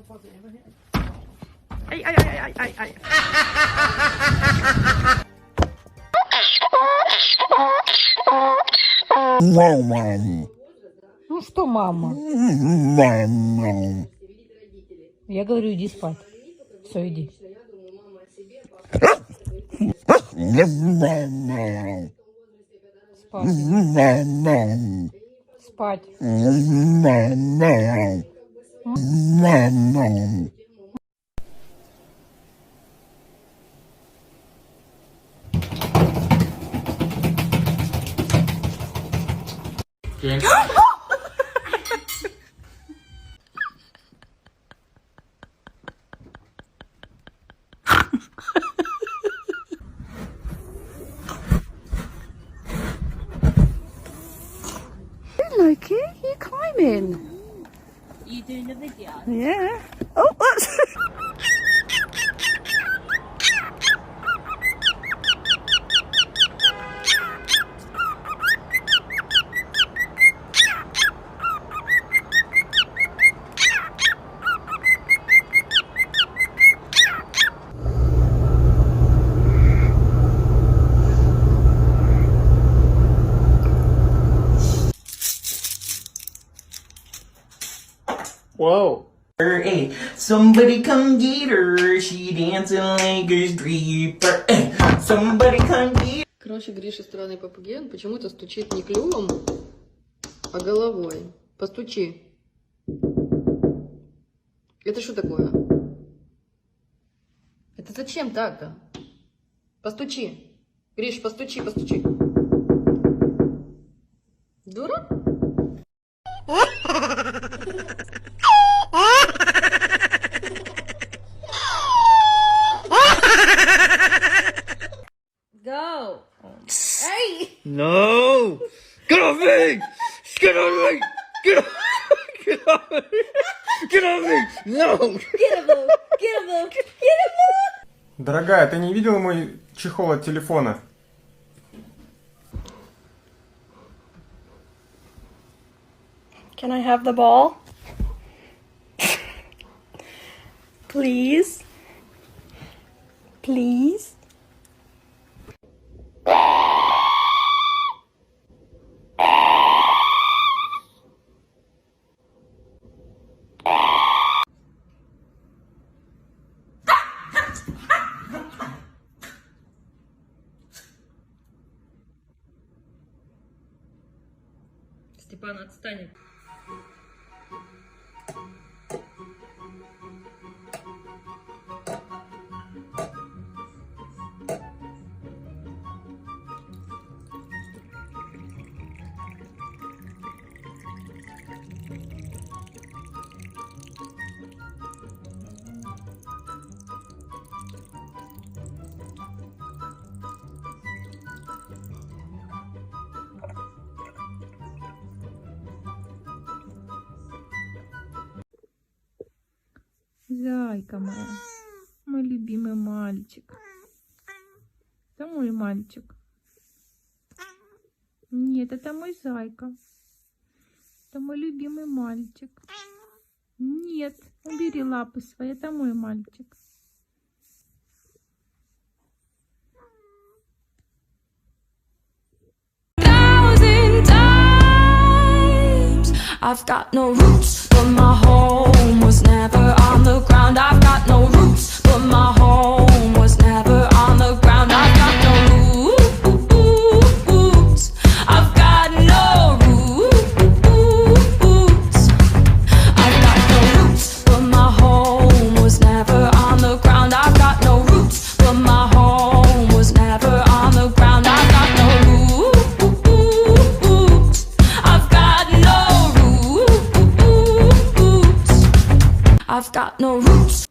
Ай, ай, ай, ай, ай, ай. Ну что, мама? Я говорю, иди спать. Все, иди. Спать. Спать. Like it? You're climbing. You doing a video? Yeah. Oh, that's... Whoa. Hey, somebody come get her. She dancing like a stripper. Hey, somebody come get her. Короче, Гриша странный попугей, он почему-то стучит не клювом, а головой. Постучи. Это что такое? Это зачем так-то? Постучи. Гриш, постучи, постучи. Дура? Go! Hey! No! Get off me! Get off me! Get off! Get off me! Get off me! No! Get him, Lou! Get him, Lou! Get him, Lou! Дорогая, ты не видела мой чехол от телефона? Can I have the ball? Please? Please? Степан, отстань. Зайка моя, мой любимый мальчик. Это мой мальчик. Нет, это мой зайка. Это мой любимый мальчик. Нет, убери лапы свои, это мой мальчик. I've got no roots, but my home was never on the ground. I've got no roots, but my home was never on the ground. I've got no roots. I've got no roots. I've got no roots, but my home was never on the ground. I've got no roots, but my home was never on the ground. I've got no roots. I've got no roots. I've got no roots.